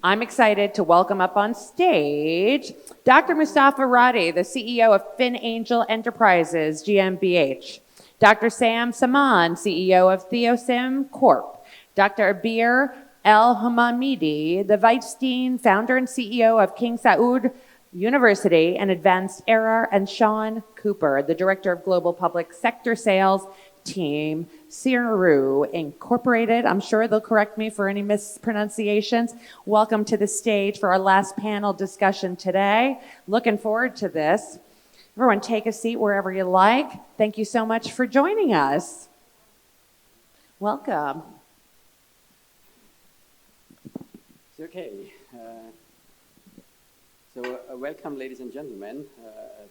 I'm excited to welcome up on stage Dr. Mustafa Radi, the CEO of FinAngel Enterprises GmbH, Dr. Sam Saman, CEO of Theosim Corp, Dr. Abir El Hamamidi, the Vice Dean, founder and CEO of King Saud University and Advanced Era, and Sean Cooper, the Director of Global Public Sector Sales Team, Ciru Incorporated. I'm sure they'll correct me for any mispronunciations. Welcome to the stage for our last panel discussion today. Looking forward to this. Everyone take a seat wherever you like. Thank you so much for joining us. Welcome. Okay. Welcome, ladies and gentlemen.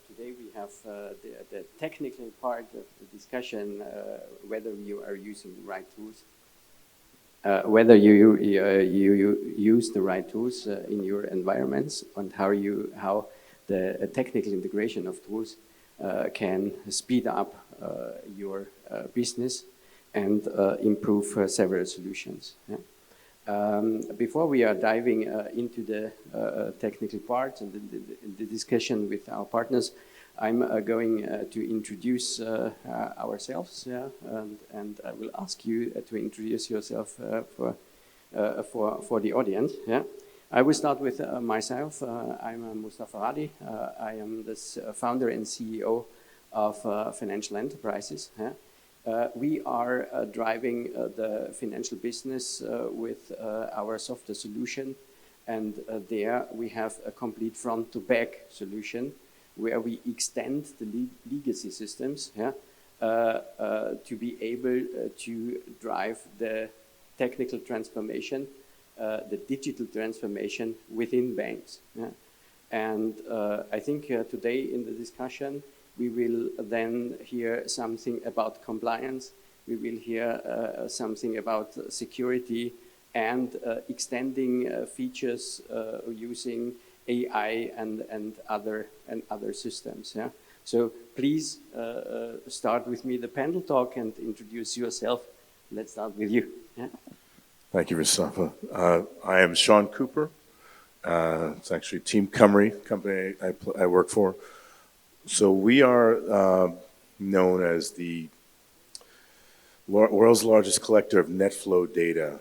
Today we have the technical part of the discussion, whether you are using the right tools, whether you use the right tools in your environments, and how the technical integration of tools can speed up your business and improve several solutions. Yeah? Before we are diving into the technical part and the discussion with our partners, I'm going to introduce ourselves, yeah, and I will ask you to introduce yourself for the audience. Yeah, I will start with myself. I'm Mustafa Radi. I am the founder and CEO of FinAngel Enterprises. Yeah? We are driving the financial business with our software solution, and there we have a complete front-to-back solution where we extend the legacy systems, yeah, to be able to drive the technical transformation, the digital transformation within banks. Yeah? And I think today in the discussion, we will then hear something about compliance. We will hear something about security and extending features using AI and other systems. Yeah? So please start with me the panel talk and introduce yourself. Let's start with you. Yeah? Thank you, Mustafa. I am Sean Cooper. It's actually Team Cumry company I work for. So we are known as the world's largest collector of net flow data.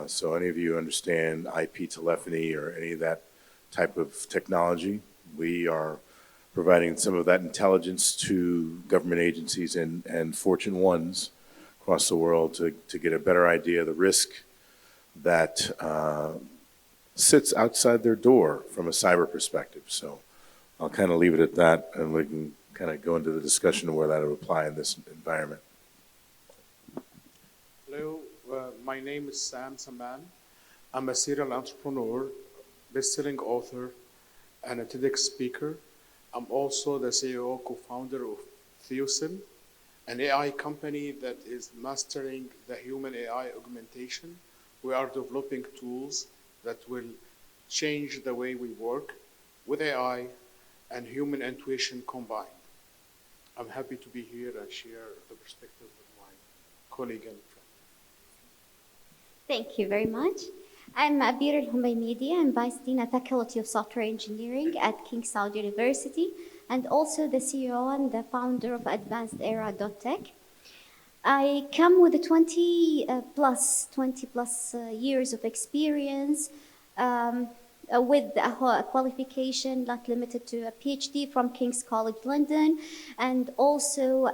So any of you understand IP telephony or any of that type of technology, we are providing some of that intelligence to government agencies and Fortune 1s across the world to get a better idea of the risk that sits outside their door from a cyber perspective. So I'll kind of leave it at that, and we can kind of go into the discussion of where that would apply in this environment. Hello, my name is Sam Saman. I'm a serial entrepreneur, best-selling author, and a TEDx speaker. I'm also the CEO, co-founder of Theosim, an AI company that is mastering the human AI augmentation. We are developing tools that will change the way we work with AI and human intuition combined. I'm happy to be here and share the perspective with my colleague and friend. Thank you very much. I'm Abir El Hamamidi. I'm Vice Dean at Faculty of Software Engineering at King Saud University, and also the CEO and the founder of Advanced Era Tech. I come with 20 plus years of experience with a qualification not limited to a PhD from King's College London, and also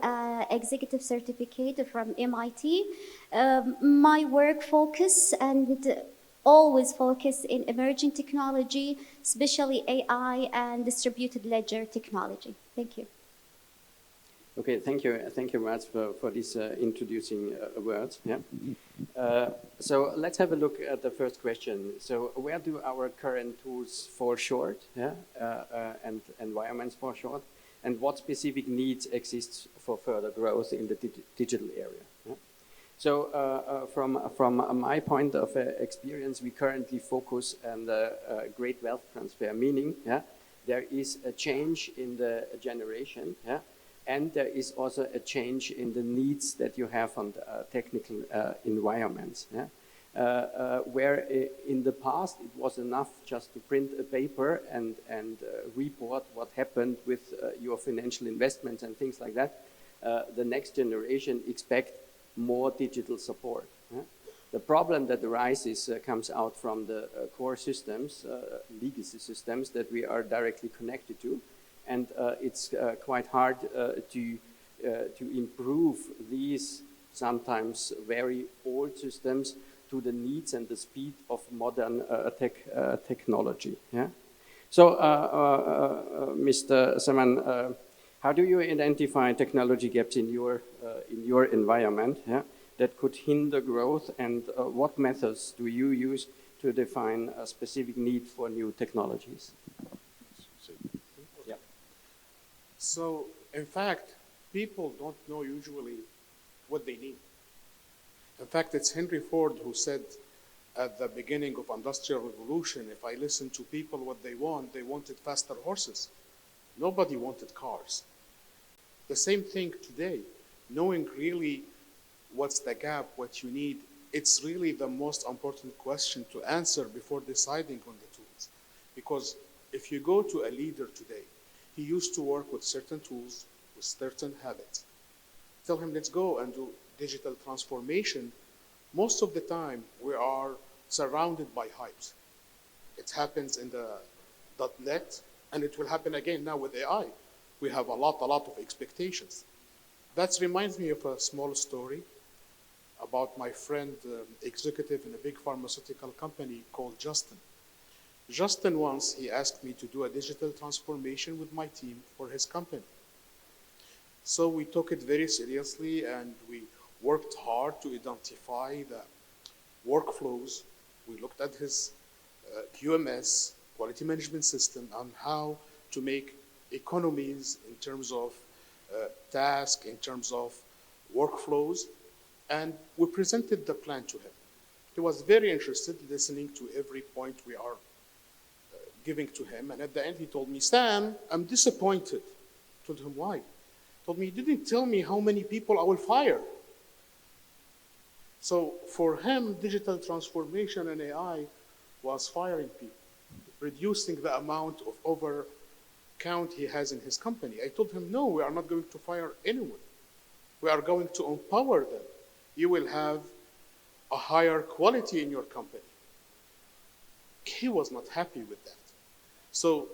executive certificate from MIT. My work focus and always focus in emerging technology, especially AI and distributed ledger technology. Thank you. Okay, thank you very much for these introducing words. Yeah. So let's have a look at the first question. So where do our current tools fall short, yeah, and environments fall short, and what specific needs exist for further growth in the digital area? Yeah? So from my point of experience, we currently focus on the great wealth transfer, meaning, yeah, there is a change in the generation, yeah, and there is also a change in the needs that you have on the technical environments. Yeah? Where in the past it was enough just to print a paper and report what happened with your financial investments and things like that. The next generation expect more digital support. The problem that arises comes out from the core systems, legacy systems that we are directly connected to, and it's quite hard to improve these sometimes very old systems to the needs and the speed of modern technology. Yeah? So, Mr. Saman, how do you identify technology gaps in your environment, yeah, that could hinder growth, and what methods do you use to define a specific need for new technologies? Yeah. So, in fact, people don't know usually what they need. In fact, it's Henry Ford who said at the beginning of Industrial Revolution, if I listen to people what they wanted faster horses. Nobody wanted cars. The same thing today, knowing really what's the gap, what you need, it's really the most important question to answer before deciding on the tools. Because if you go to a leader today, he used to work with certain tools, with certain habits. Tell him, let's go and do digital transformation. Most of the time, we are surrounded by hypes. It happens in the .NET, and it will happen again now with AI. We have a lot of expectations. That reminds me of a small story about my friend, executive in a big pharmaceutical company called Justin. Justin once, he asked me to do a digital transformation with my team for his company. So we took it very seriously and we worked hard to identify the workflows. We looked at his QMS, quality management system, on how to make economies in terms of tasks, in terms of workflows, and we presented the plan to him. He was very interested, listening to every point we are giving to him, and at the end he told me, Sam, I'm disappointed. I told him, why? He told me, you didn't tell me how many people I will fire. So for him, digital transformation and AI was firing people, reducing the amount of overcount he has in his company. I told him, no, we are not going to fire anyone. We are going to empower them. You will have a higher quality in your company. He was not happy with that. So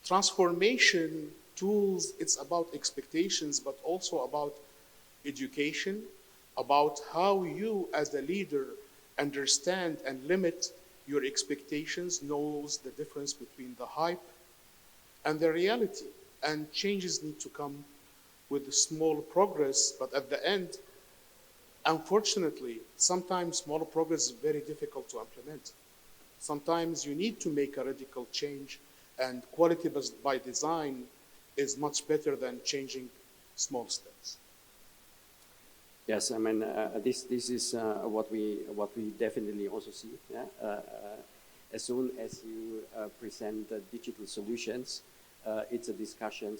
transformation tools, it's about expectations, but also about education, about how you as a leader understand and limit your expectations, knows the difference between the hype and the reality. And changes need to come with small progress, but at the end, unfortunately, sometimes small progress is very difficult to implement. Sometimes you need to make a radical change, and quality by design is much better than changing small steps. Yes, I mean, this is what we definitely also see. Yeah? As soon as you present digital solutions, it's a discussion,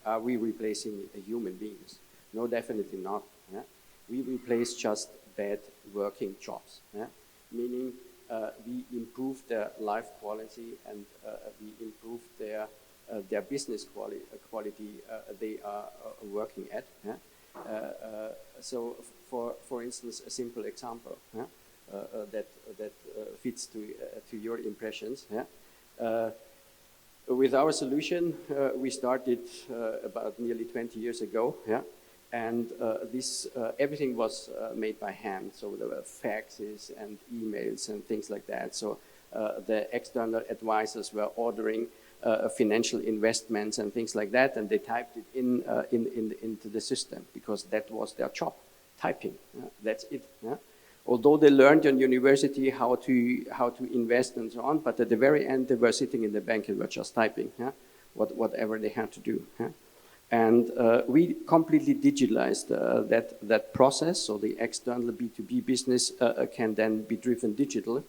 are we replacing human beings? No, definitely not. Yeah? We replace just bad working jobs, yeah? Meaning we improve their life quality and we improve their business quality they are working at. Yeah? So, for instance, a simple example, yeah? that fits to your impressions. Yeah? With our solution, we started about nearly 20 years ago. Yeah? And everything was made by hand. So there were faxes and emails and things like that. So the external advisors were ordering financial investments and things like that, and they typed it into the system because that was their job, typing. Yeah? That's it. Yeah? Although they learned in university how to invest and so on, but at the very end they were sitting in the bank and were just typing, yeah? Whatever they had to do. Yeah? And we completely digitalized that process, so the external B2B business can then be driven digitally.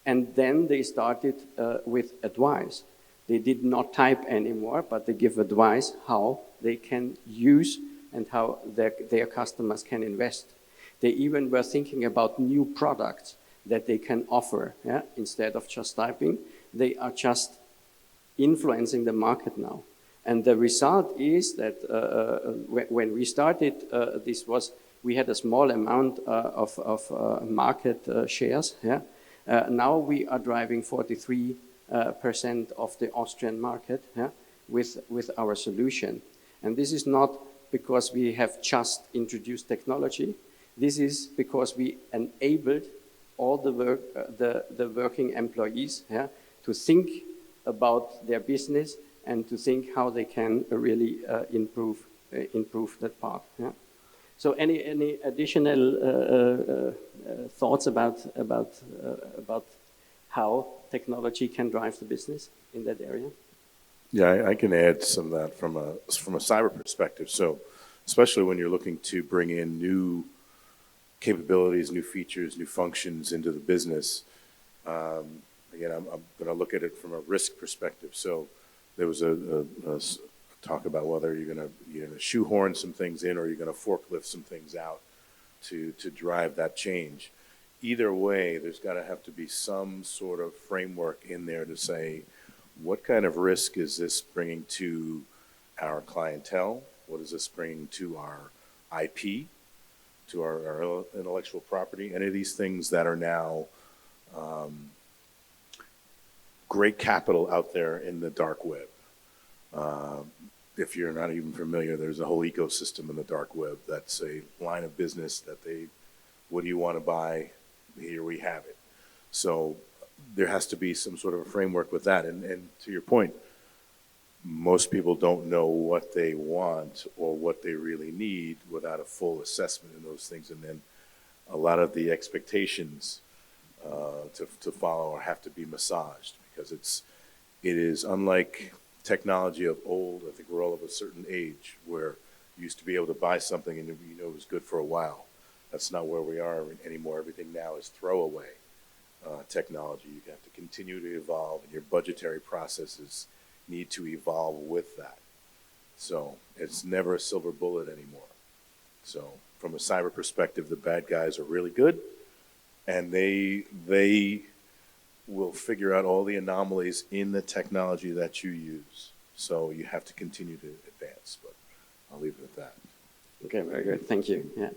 And then they started with advice. They did not type anymore, but they give advice how they can use and how their customers can invest. They even were thinking about new products that they can offer. Yeah? Instead of just typing, they are just influencing the market now. And the result is that when we started, we had a small amount of market shares. Yeah? Now we are driving 43% of the Austrian market, yeah, with our solution. And this is not because we have just introduced technology. This is because we enabled all the working employees, yeah, to think about their business and to think how they can really improve that part. Yeah. So any additional thoughts about how technology can drive the business in that area? Yeah, I can add some of that from a cyber perspective. So, especially when you're looking to bring in new capabilities, new features, new functions into the business. Again, I'm going to look at it from a risk perspective. So, there was a talk about whether you're going to shoehorn some things in or you're going to forklift some things out to drive that change. Either way, there's got to have to be some sort of framework in there to say, what kind of risk is this bringing to our clientele? What is this bringing to our IP, to our intellectual property? Any of these things that are now great capital out there in the dark web. If you're not even familiar, there's a whole ecosystem in the dark web that's a line of business that what do you want to buy? Here we have it. So there has to be some sort of a framework with that. And to your point, most people don't know what they want or what they really need without a full assessment of those things. And then a lot of the expectations to follow have to be massaged because it is unlike technology of old. I think we're all of a certain age where you used to be able to buy something and you know it was good for a while. That's not where we are anymore. Everything now is throwaway technology. You have to continue to evolve, and your budgetary processes need to evolve with that. So it's never a silver bullet anymore. So from a cyber perspective, the bad guys are really good, and they will figure out all the anomalies in the technology that you use. So you have to continue to advance, but I'll leave it at that. Okay, very good. Thank you. Yeah.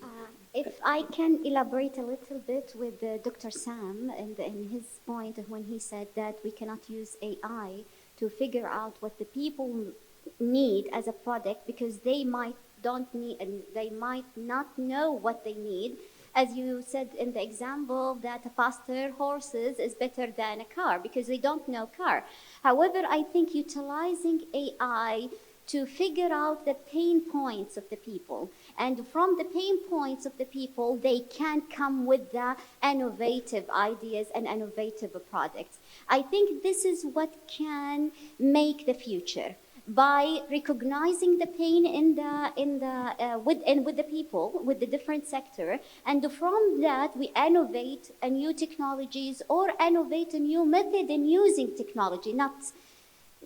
If I can elaborate a little bit with Dr. Sam and his point when he said that we cannot use AI to figure out what the people need as a product because they might not know what they need. As you said in the example that a faster horses is better than a car because they don't know car. However, I think utilizing AI to figure out the pain points of the people. And from the pain points of the people, they can come with the innovative ideas and innovative products. I think this is what can make the future. By recognizing the pain with the people, with the different sector, and from that we innovate a new technologies or innovate a new method in using technology,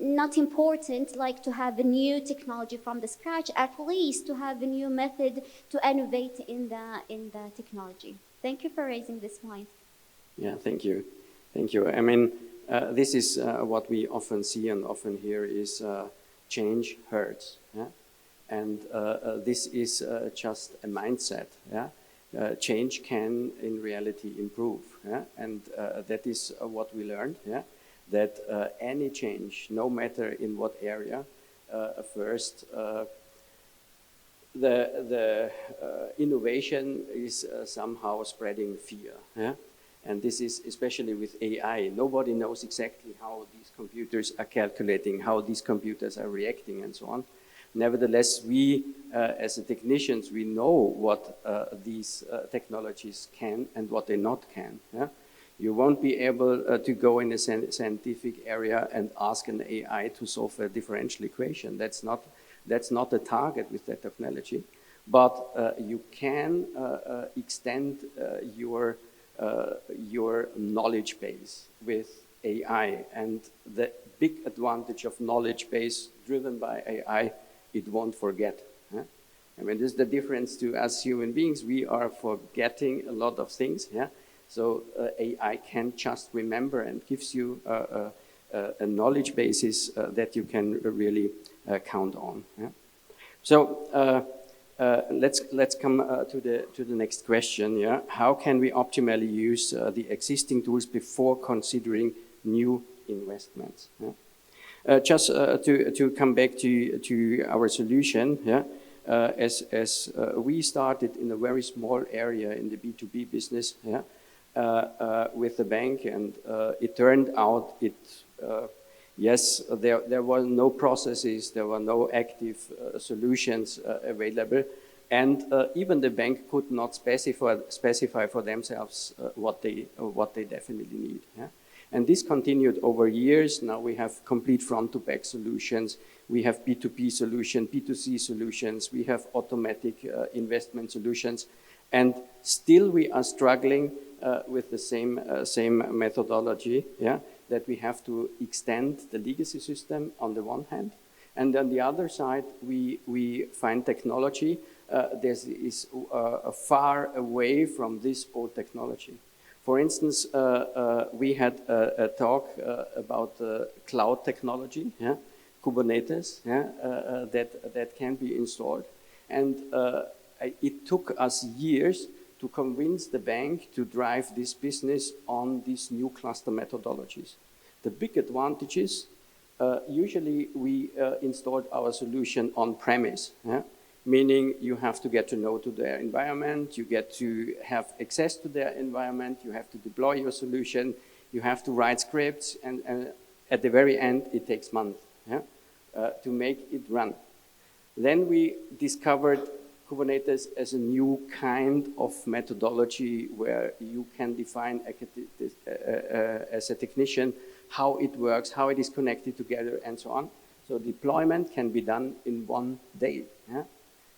not important like to have a new technology from the scratch, at least to have a new method to innovate in the technology. Thank you for raising this point. Yeah, thank you. Thank you. I mean, this is what we often see and often hear is change hurts. Yeah? And this is just a mindset. Yeah? Change can in reality improve. Yeah? And that is what we learned. Yeah? That any change, no matter in what area, first the innovation is somehow spreading fear. Yeah? And this is especially with AI. Nobody knows exactly how these computers are calculating, how these computers are reacting, and so on. Nevertheless, we as technicians, we know what these technologies can and what they not can. Yeah? You won't be able to go in a scientific area and ask an AI to solve a differential equation. That's not the target with that technology. But you can extend your knowledge base with AI. And the big advantage of knowledge base driven by AI, it won't forget. Huh? I mean, this is the difference to us human beings. We are forgetting a lot of things. Yeah. So AI can just remember and gives you a knowledge basis that you can really count on. Yeah? So let's come to the next question. Yeah, how can we optimally use the existing tools before considering new investments? Yeah? Just to come back to our solution. Yeah. As we started in a very small area in the B2B business. Yeah. With the bank, and it turned out yes, there were no processes, there were no active solutions available, and even the bank could not specify for themselves what they definitely need. Yeah? And this continued over years. Now we have complete front-to-back solutions, we have B2B solutions, B2C solutions, we have automatic investment solutions, and still we are struggling with the same methodology, yeah, that we have to extend the legacy system on the one hand, and on the other side we find technology that is far away from this old technology. For instance, we had a talk about cloud technology, yeah, Kubernetes, yeah, that can be installed, and it took us years to convince the bank to drive this business on these new cluster methodologies. The big advantage is usually we installed our solution on premise, yeah? Meaning you have to get to know to their environment, you get to have access to their environment, you have to deploy your solution, you have to write scripts, and at the very end it takes months, yeah? To make it run. Then we discovered Kubernetes as a new kind of methodology where you can define as a technician how it works, how it is connected together, and so on. So deployment can be done in one day. Yeah?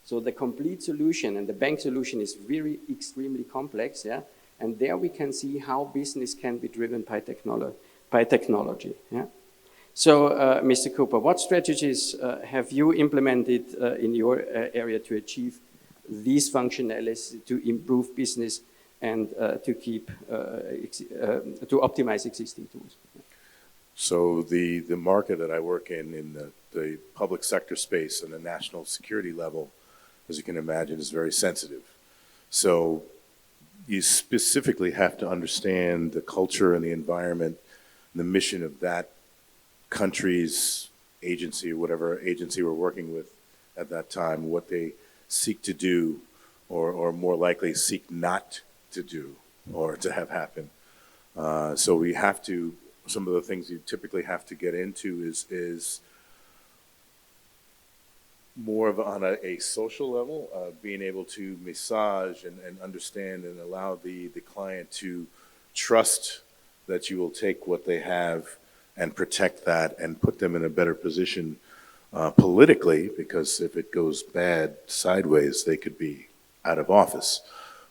So the complete solution, and the bank solution is really extremely complex. Yeah? And there we can see how business can be driven by technology. Yeah? So, Mr. Cooper, what strategies have you implemented in your area to achieve these functionalities to improve business and to optimize existing tools? So the market that I work in the public sector space and the national security level, as you can imagine, is very sensitive. So you specifically have to understand the culture and the environment and the mission of that country's agency, whatever agency we're working with at that time, what they seek to do, or more likely seek not to do or to have happen. So we have to, some of the things you typically have to get into is more of on a social level, being able to massage and understand and allow the client to trust that you will take what they have and protect that and put them in a better position politically, because if it goes bad sideways, they could be out of office,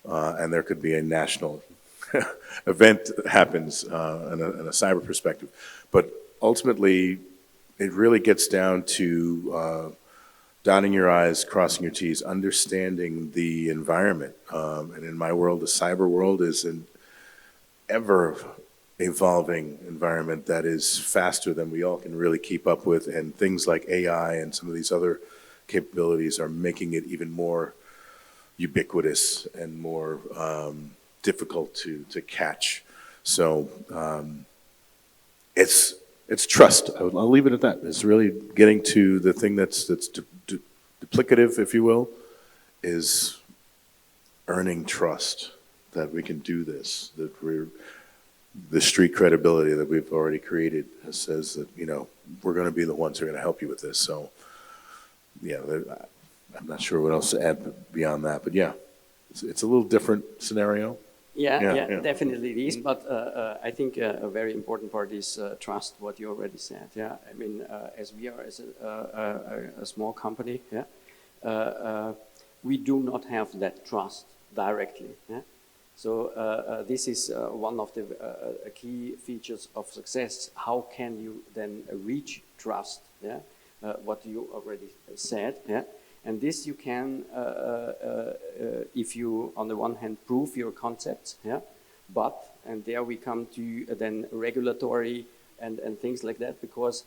and there could be a national event that happens in a cyber perspective. But ultimately, it really gets down to dotting your I's, crossing your T's, understanding the environment. And in my world, the cyber world is an ever-evolving environment that is faster than we all can really keep up with, and things like AI and some of these other capabilities are making it even more ubiquitous and more difficult to catch. So it's trust. I'll leave it at that. It's really getting to the thing that's duplicative, if you will, is earning trust that we can do this, that the street credibility that we've already created says that, you know, we're going to be the ones who are going to help you with this. So, yeah, I'm not sure what else to add beyond that, but yeah, it's a little different scenario. Yeah, definitely it is. But I think a very important part is trust, what you already said. Yeah, I mean, as we are as a small company, yeah, we do not have that trust directly. Yeah? So this is one of the key features of success. How can you then reach trust? Yeah, what you already said. Yeah, And this you can, if you, on the one hand, prove your concepts, yeah, but, and there we come to then regulatory and things like that, because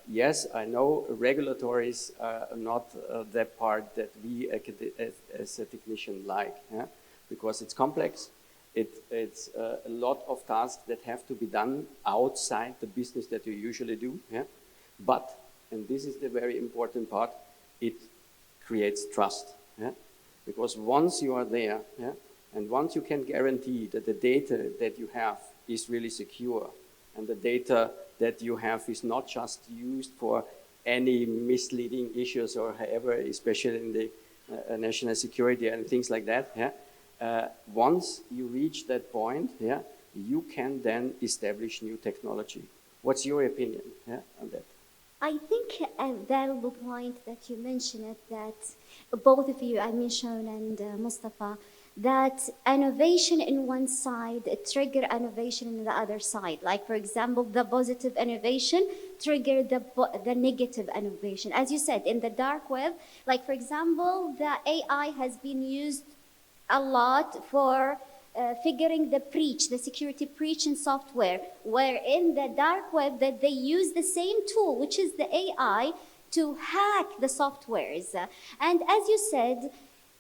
yes, I know regulatories are not that part that we as a technician like, yeah? Because it's complex. It's a lot of tasks that have to be done outside the business that you usually do, yeah? But, and this is the very important part, it creates trust, yeah? Because once you are there, yeah, and once you can guarantee that the data that you have is really secure, and the data that you have is not just used for any misleading issues or however, especially in the national security and things like that, yeah, once you reach that point, yeah, you can then establish new technology. What's your opinion, yeah, on that? I think a valuable point that you mentioned it, that both of you, I mean Sean and Mustafa, that innovation in one side trigger innovation in the other side. Like for example, the positive innovation trigger the negative innovation. As you said, in the dark web, like for example, the AI has been used a lot for figuring the security breach in software, where in the dark web that they use the same tool, which is the AI, to hack the softwares. And as you said,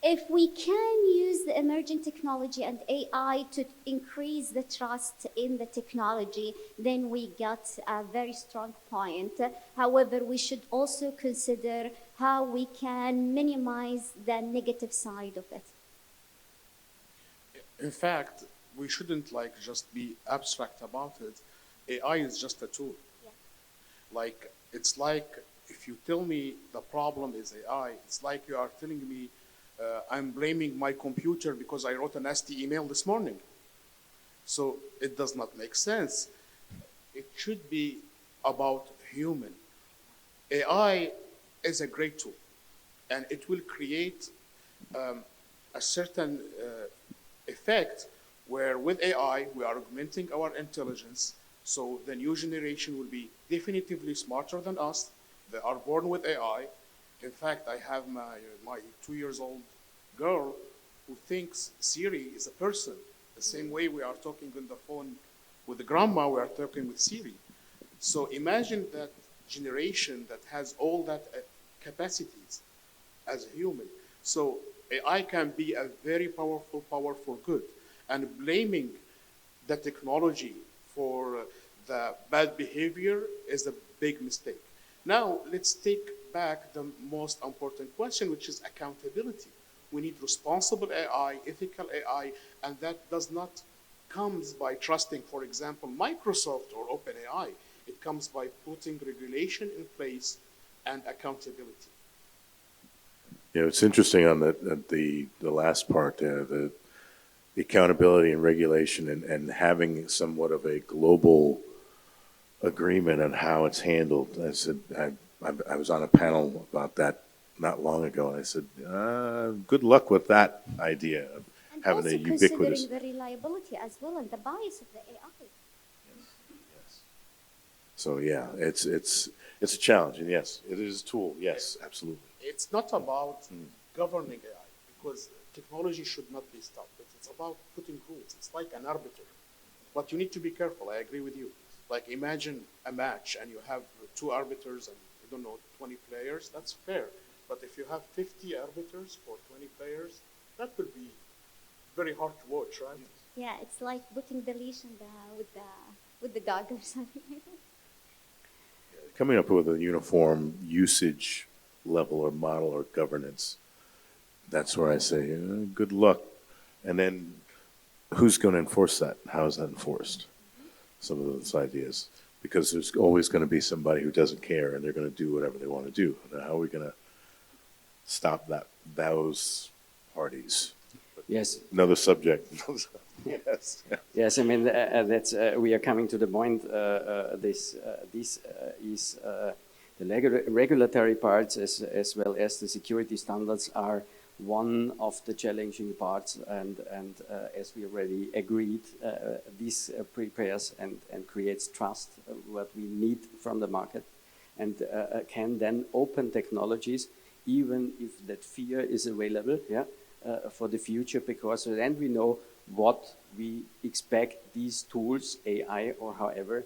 if we can use the emerging technology and AI to increase the trust in the technology, then we got a very strong point. However, we should also consider how we can minimize the negative side of it. In fact, we shouldn't like just be abstract about it. AI is just a tool. Yeah. Like, it's like if you tell me the problem is AI, it's like you are telling me I'm blaming my computer because I wrote a nasty email this morning. So it does not make sense. It should be about human. AI is a great tool, and it will create a certain effect where with AI we are augmenting our intelligence, so the new generation will be definitively smarter than us. They are born with AI. In fact, I have my 2 years old girl who thinks Siri is a person. The same way we are talking on the phone with the grandma, we are talking with Siri. So imagine that generation that has all that capacities as a human. So AI can be a very powerful power for good. And blaming the technology for the bad behavior is a big mistake. Now, let's take back the most important question, which is accountability. We need responsible AI, ethical AI, and that does not comes by trusting, for example, Microsoft or OpenAI. It comes by putting regulation in place and accountability. You know, it's interesting on the last part there, the accountability and regulation and having somewhat of a global agreement on how it's handled. I said, I was on a panel about that not long ago, and I said, good luck with that idea of And having also a ubiquitous. considering the reliability as well and the bias of the AI. Yes. So yeah, it's a challenge, and yes, it is a tool. Yes, absolutely. It's not about governing AI, because technology should not be stopped. It's about putting rules. It's like an arbiter. But you need to be careful. I agree with you. Like imagine a match and you have 2 arbiters and, I don't know, 20 players. That's fair. But if you have 50 arbiters for 20 players, that would be very hard to watch, right? Yeah, it's like putting the leash in with the dog or something. Coming up with a uniform usage level or model or governance, that's where I say, good luck. And then who's going to enforce that? How is that enforced? Some of those ideas. Because there's always going to be somebody who doesn't care and they're going to do whatever they want to do. Now, how are we going to stop those parties? Yes. Another subject. Yes. Yes, I mean, that's, we are coming to the point, this is the regulatory parts as well as the security standards are one of the challenging parts, and as we already agreed, this prepares and creates trust, what we need from the market, and can then open technologies even if that fear is available, yeah, for the future, because then we know what we expect these tools, AI or however,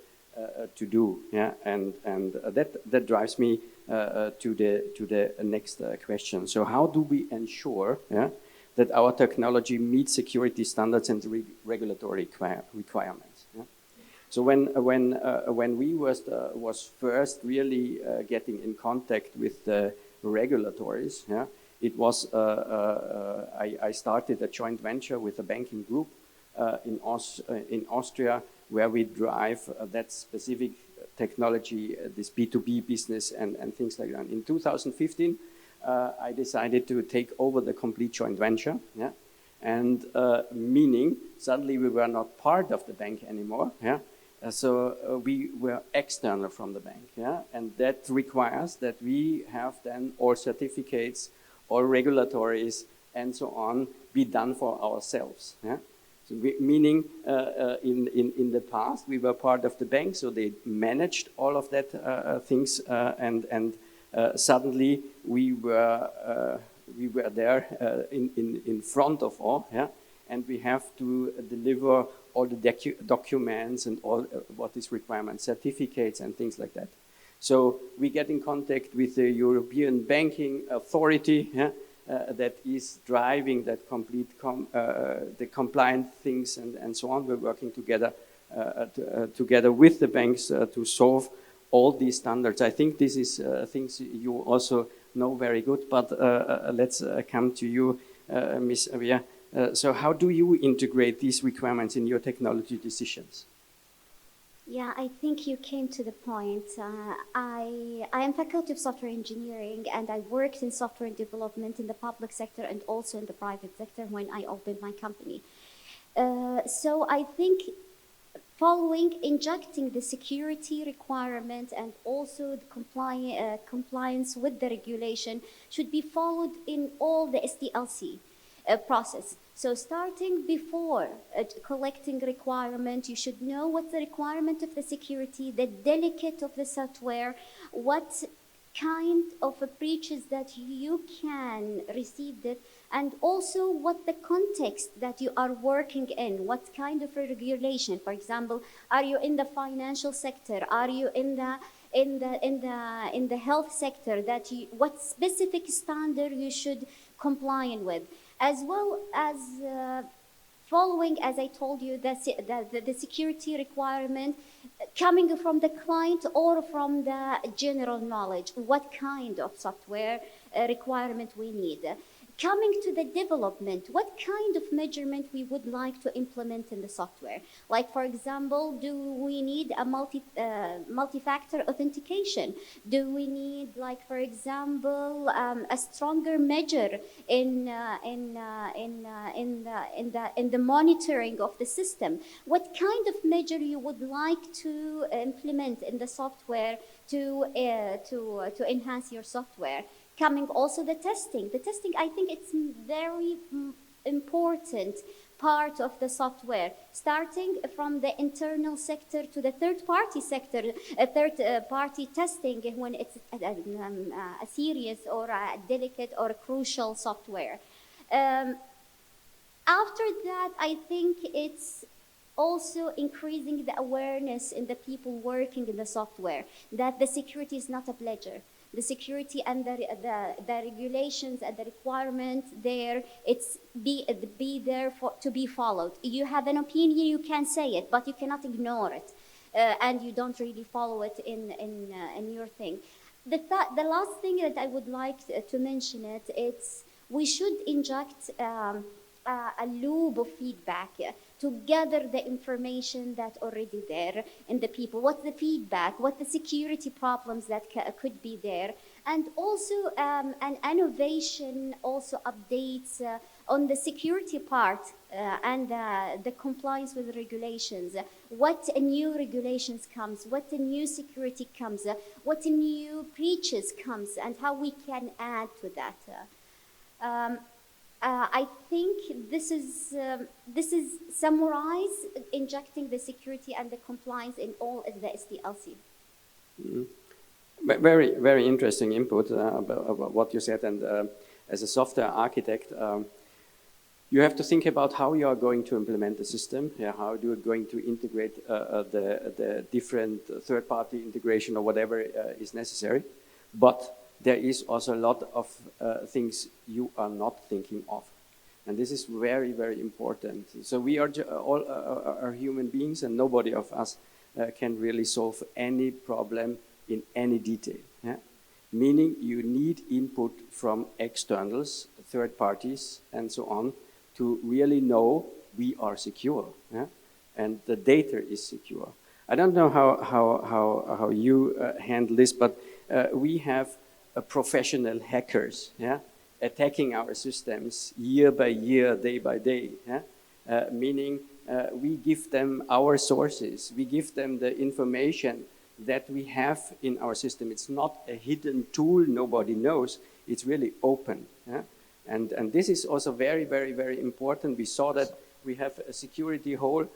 to do, yeah, and that drives me to the next question. So how do we ensure, yeah, that our technology meets security standards and regulatory requirements? Yeah? So when we was first really getting in contact with the regulatories, yeah, it was I started a joint venture with a banking group in Austria, where we drive that specific technology, this B2B business and things like that. In 2015, I decided to take over the complete joint venture, yeah, and meaning suddenly we were not part of the bank anymore, yeah. So we were external from the bank, yeah, and that requires that we have then all certificates, all regulatories, and so on be done for ourselves, yeah. So meaning in the past we were part of the bank, so they managed all of that things, and suddenly we were there in front of all, yeah, and we have to deliver all the documents and all what is requirement, certificates and things like that. So we get in contact with the European Banking Authority, yeah, that is driving that complete the compliant things and so on. We're working together together with the banks to solve all these standards. I think this is things you also know very good, but let's come to you, Ms. Avia. So how do you integrate these requirements in your technology decisions? Yeah, I think you came to the point. I am faculty of software engineering, and I worked in software development in the public sector and also in the private sector when I opened my company. So I think following injecting the security requirement and also the compliance with the regulation should be followed in all the SDLC process. So starting before collecting requirement, you should know what's the requirement of the security, the delicate of the software, what kind of breaches that you can receive it, and also what the context that you are working in, what kind of a regulation. For example, are you in the financial sector? Are you in the health sector? What specific standard you should comply with, as well as following, as I told you, the security requirement coming from the client or from the general knowledge, what kind of software requirement we need. Coming to the development, what kind of measurement we would like to implement in the software. Like, for example, do we need a multi-factor authentication? Do we need, like, for example, a stronger measure in the monitoring of the system? What kind of measure you would like to implement in the software to enhance your software? Coming also the testing. The testing, I think it's very important part of the software, starting from the internal sector to the third-party sector, third-party testing when it's a serious or a delicate or a crucial software. After that, I think it's also increasing the awareness in the people working in the software that the security is not a pleasure. The security and the regulations and the requirements there, it's be there to be followed. You have an opinion, you can say it, but you cannot ignore it, and you don't really follow it in your thing. The last thing that I would like to mention it's we should inject a loop of feedback to gather the information that already there in the people. What's the feedback? What the security problems that could be there? And also an innovation also updates on the security part and the compliance with regulations. What new regulations comes? What new security comes? What new breaches comes? And how we can add to that. I think this is summarize injecting the security and the compliance in all of the SDLC. Mm-hmm. Very, very interesting input about what you said. And as a software architect, you have to think about how you are going to implement the system, how you are going to integrate the different third-party integration or whatever is necessary. But there is also a lot of things you are not thinking of. And this is very, very important. So we are all are human beings, and nobody of us can really solve any problem in any detail. Yeah? Meaning you need input from externals, third parties, and so on, to really know we are secure, yeah? And the data is secure. I don't know how you handle this, but we have professional hackers, yeah, attacking our systems year by year, day by day, yeah? Meaning we give them our sources, we give them the information that we have in our system. It's not a hidden tool nobody knows, it's really open. Yeah? And this is also very, very, very important. We saw that we have a security hole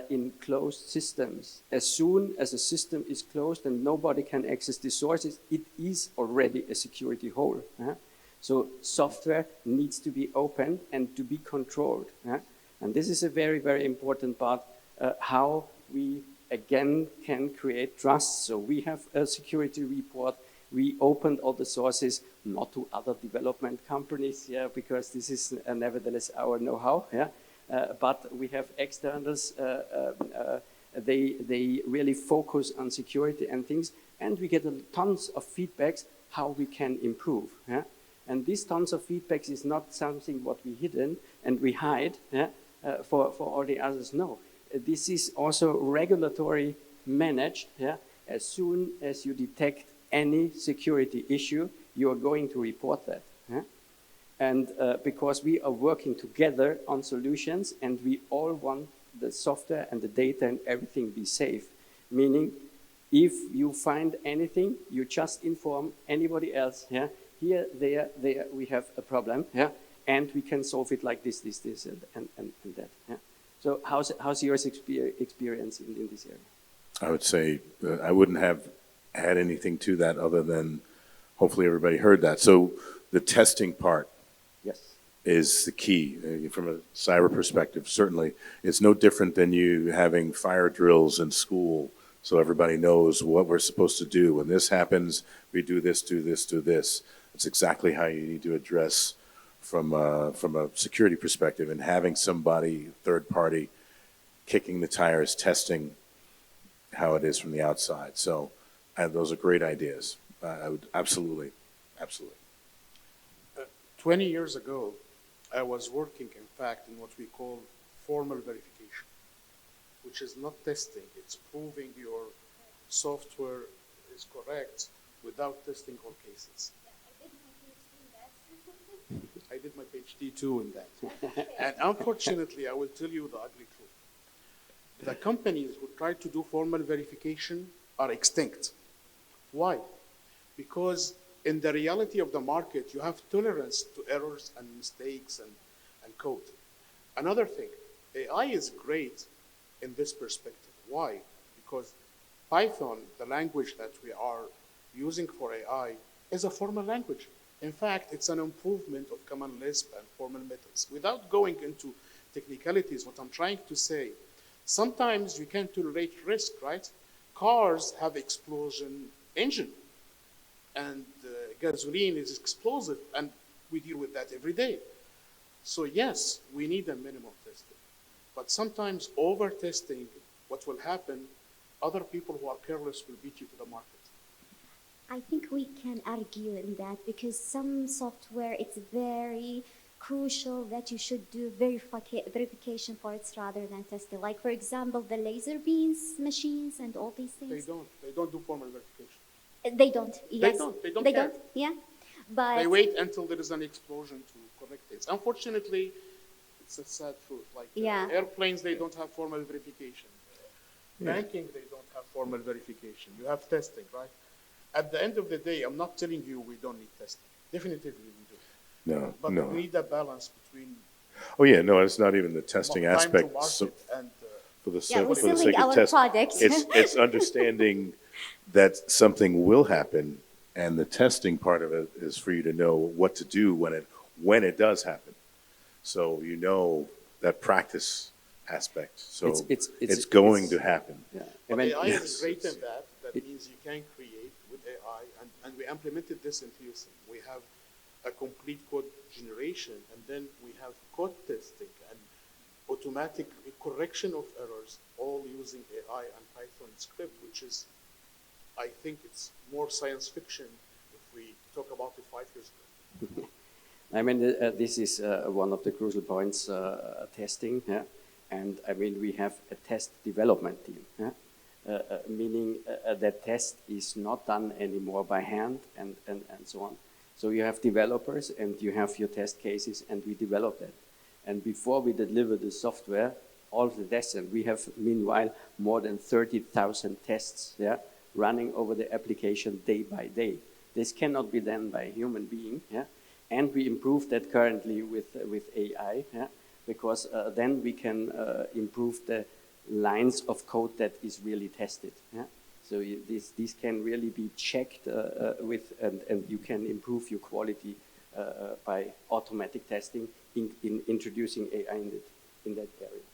in closed systems. As soon as a system is closed and nobody can access the sources, it is already a security hole. Yeah? So software needs to be open and to be controlled. Yeah? And this is a very, very important part, how we again can create trust. So we have a security report. We opened all the sources, not to other development companies, yeah, because this is nevertheless our know-how, yeah. But we have externals, they really focus on security and things, and we get tons of feedbacks how we can improve, yeah. And these tons of feedbacks is not something what we hidden and we hide, yeah, for all the others. No, this is also regulatory managed, yeah. As soon as you detect any security issue, you are going to report that. Yeah? And because we are working together on solutions and we all want the software and the data and everything be safe. Meaning, if you find anything, you just inform anybody else. Yeah? Here, there, we have a problem. Yeah? And we can solve it like this, and that. Yeah? So how's your experience in this area? I would say I wouldn't have had anything to that other than hopefully everybody heard that. So the testing part, yes, is the key from a cyber perspective. Certainly, it's no different than you having fire drills in school, so everybody knows what we're supposed to do. When this happens, we do this, do this, do this. It's exactly how you need to address from a security perspective, and having somebody third party kicking the tires, testing how it is from the outside. So those are great ideas. I would absolutely. 20 years ago, I was working, in fact, in what we call formal verification, which is not testing. It's proving your software is correct without testing all cases. I did my PhD too in that. And unfortunately, I will tell you the ugly truth. The companies who try to do formal verification are extinct. Why? Because in the reality of the market, you have tolerance to errors and mistakes and code. Another thing, AI is great in this perspective. Why? Because Python, the language that we are using for AI, is a formal language. In fact, it's an improvement of Common Lisp and formal methods. Without going into technicalities, what I'm trying to say, sometimes you can't tolerate risk, right? Cars have explosion engine, and gasoline is explosive, and we deal with that every day. So yes, we need a minimum testing. But sometimes over-testing, what will happen, other people who are careless will beat you to the market. I think we can argue in that because some software, it's very crucial that you should do verification for it rather than testing. Like, for example, the laser beams machines and all these things. They don't do formal verification. They don't, yes. They don't They care. don't, yeah. But They wait until there is an explosion to correct things. Unfortunately, it's a sad truth. Like airplanes, they don't have formal verification. Banking, they don't have formal verification. You have testing, right? At the end of the day, I'm not telling you we don't need testing. Definitively we do. But we need a balance between. Oh yeah, no, it's not even the testing time aspect. to market and for the we're sake selling of our test, products. it's understanding that something will happen, and the testing part of it is for you to know what to do when it does happen. So you know that practice aspect. So it's going to happen. Yeah. I But mean, AI yes, is great in it's- that. That means you can create with AI, and we implemented this in TUSIM. We have a complete code generation, and then we have code testing and automatic correction of errors, all using AI and Python script, which is, I think it's more science fiction if we talk about it 5 years ago. I mean, this is one of the crucial points, testing. Yeah? And I mean, we have a test development team, yeah? Meaning that test is not done anymore by hand and so on. So you have developers and you have your test cases, and we develop that. And before we deliver the software, all of the tests, and we have meanwhile more than 30,000 tests, yeah, running over the application day by day. This cannot be done by a human being, yeah? And we improve that currently with AI, yeah? Because then we can improve the lines of code that is really tested. Yeah? So these can really be checked and you can improve your quality by automatic testing in introducing AI in that area.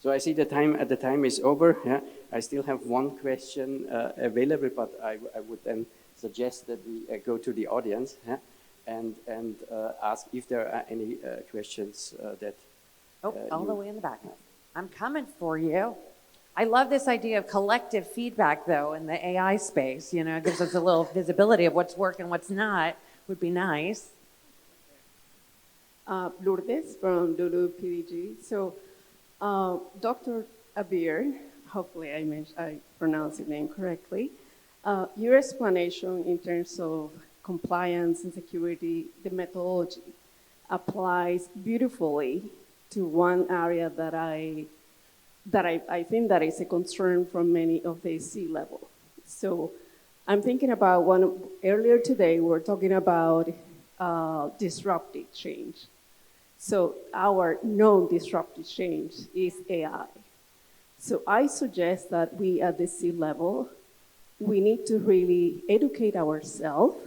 So I see the time is over. Yeah? I still have one question available, but I would then suggest that we go to the audience, yeah? and ask if there are any questions that. All the way in the back. I'm coming for you. I love this idea of collective feedback, though, in the AI space. You know, it gives us a little visibility of what's working, what's not. Would be nice. Lourdes from Dulu PDG. So, Dr. Abir, hopefully I pronounced his name correctly. Your explanation in terms of compliance and security, the methodology applies beautifully to one area that I think that is a concern from many of the C-level. So I'm thinking about earlier today, we were talking about disruptive change. So our non-disruptive change is AI. So I suggest that we at the C-level, we need to really educate ourselves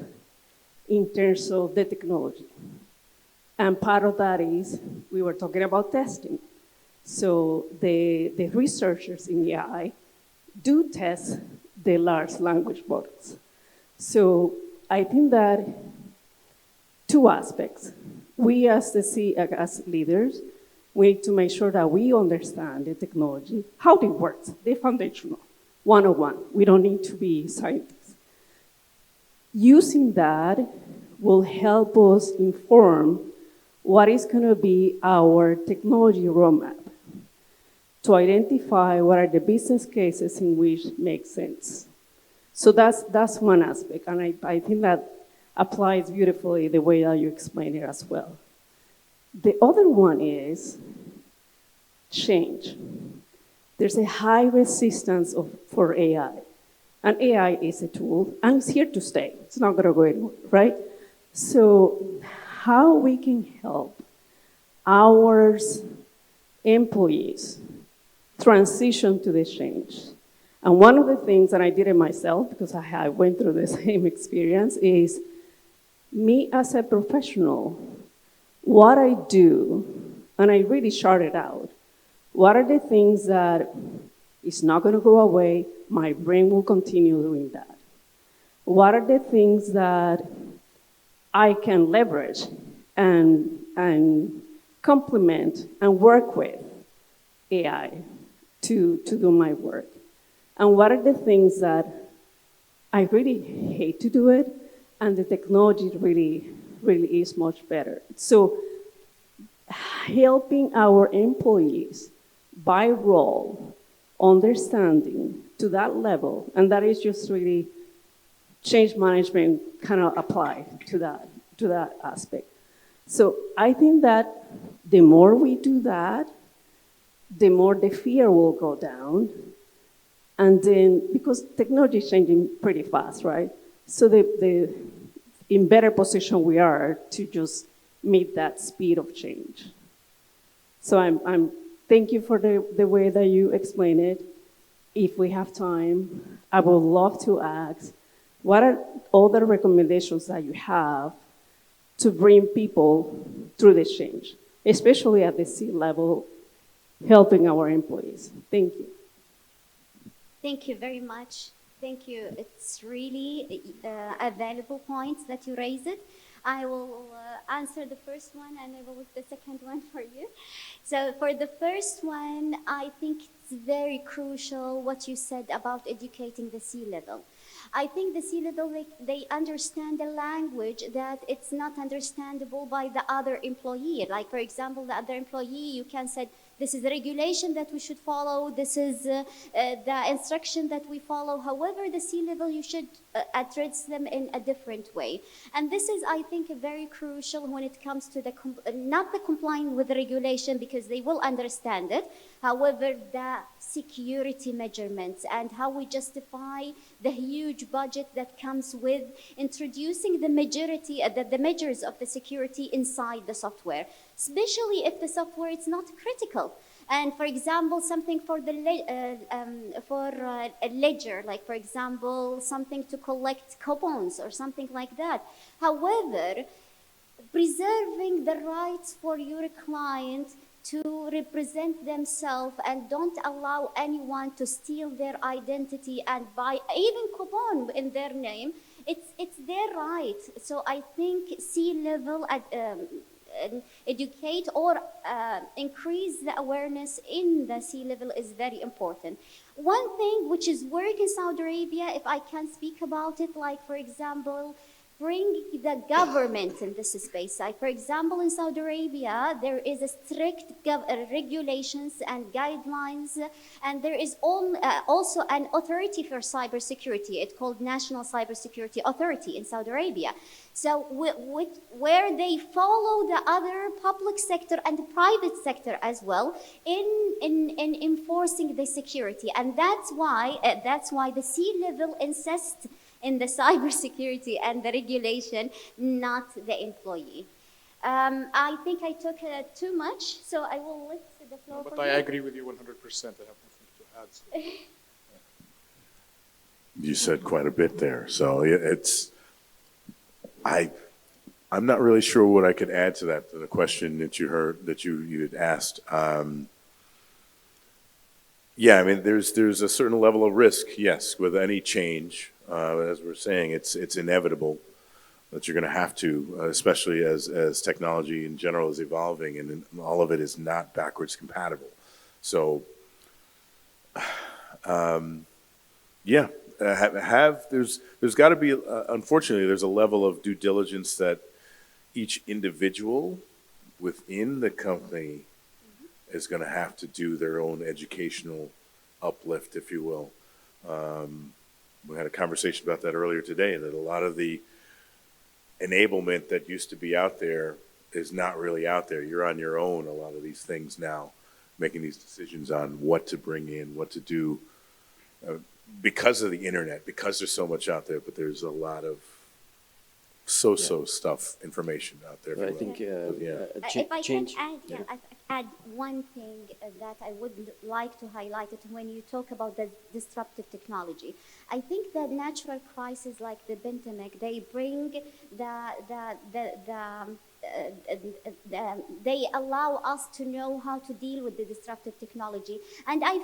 in terms of the technology. And part of that is, we were talking about testing. So the researchers in AI do test the large language models. So I think that two aspects. We as leaders, we need to make sure that we understand the technology, how it works, the foundational, 101. We don't need to be scientists. Using that will help us inform what is going to be our technology roadmap to identify what are the business cases in which make sense. So that's one aspect, and I think that applies beautifully the way that you explain it as well. The other one is change. There's a high resistance for AI, and AI is a tool, and it's here to stay. It's not going to go anywhere, right? So how we can help our employees transition to this change. And one of the things, and I did it myself because I went through the same experience, is me as a professional, what I do, and I really charted out, what are the things that is not going to go away, my brain will continue doing that. What are the things that I can leverage and complement and work with AI to do my work? And what are the things that I really hate to do it, and the technology really is much better. So helping our employees by role, understanding to that level, and that is just really change management kind of apply to that aspect. So I think that the more we do that, the more the fear will go down. And then, because technology is changing pretty fast, right? So in better position we are to just meet that speed of change. So I'm thank you for the way that you explain it. if we have time, I would love to ask, what are other recommendations that you have to bring people through this change, especially at the C-level, helping our employees? Thank you. Thank you very much. Thank you. It's really a valuable point that you raised. I will answer the first one and I will leave the second one for you. So for the first one, I think it's very crucial what you said about educating the C-level. I think the C-level, they understand the language that it's not understandable by the other employee. Like, for example, the other employee, you can say, this is the regulation that we should follow. This is the instruction that we follow. However, the C-level, you should address them in a different way. And this is, I think, very crucial when it comes to not the complying with the regulation, because they will understand it. However, the security measurements and how we justify the huge budget that comes with introducing the measures of the security inside the software, especially if the software is not critical. And for example, something for a ledger, like for example, something to collect coupons or something like that. However, preserving the rights for your client to represent themselves and don't allow anyone to steal their identity and buy even coupon in their name, it's their right. So I think C-level educate or increase the awareness in the C-level is very important. One thing which is work in Saudi Arabia, if I can speak about it, like for example, bring the government in this space. Like for example, in Saudi Arabia, there is a strict regulations and guidelines, and there is also an authority for cybersecurity. It's called National Cybersecurity Authority in Saudi Arabia. So where they follow the other public sector and the private sector as well in enforcing the security, and that's why the C-level insists in the cybersecurity and the regulation, not the employee. I think I took too much, so I will let the floor. But I agree with you 100%. I have nothing to add. So. You said quite a bit there. So I'm not really sure what I could add to that, to the question that you heard, that you had asked. Yeah, I mean, there's a certain level of risk, yes, with any change. As we're saying, it's inevitable that you're going to have to, especially as technology in general is evolving, and all of it is not backwards compatible. So, yeah, there's got to be, unfortunately, there's a level of due diligence that each individual within the company is going to have to do their own educational uplift, if you will. We had a conversation about that earlier today, that a lot of the enablement that used to be out there is not really out there. You're on your own, a lot of these things now, making these decisions on what to bring in, what to do, because of the internet, because there's so much out there, but there's a lot of stuff, information out there. I think, if I can add one thing that I would like to highlight it when you talk about the disruptive technology. I think that natural crises like the pandemic, they bring they allow us to know how to deal with the disruptive technology. And I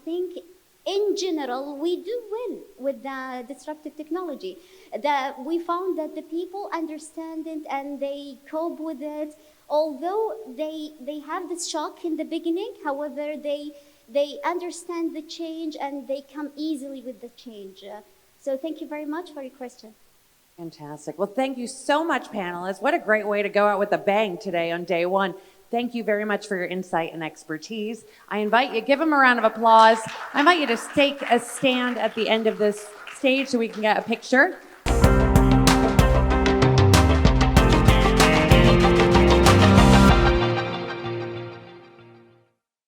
think in general, we do well with the disruptive technology. We found that the people understand it and they cope with it. Although they have this shock in the beginning, however, they understand the change and they come easily with the change. So thank you very much for your question. Fantastic. Well, thank you so much, panelists. What a great way to go out with a bang today on day one. Thank you very much for your insight and expertise. I invite you, give them a round of applause. I invite you to take a stand at the end of this stage so we can get a picture.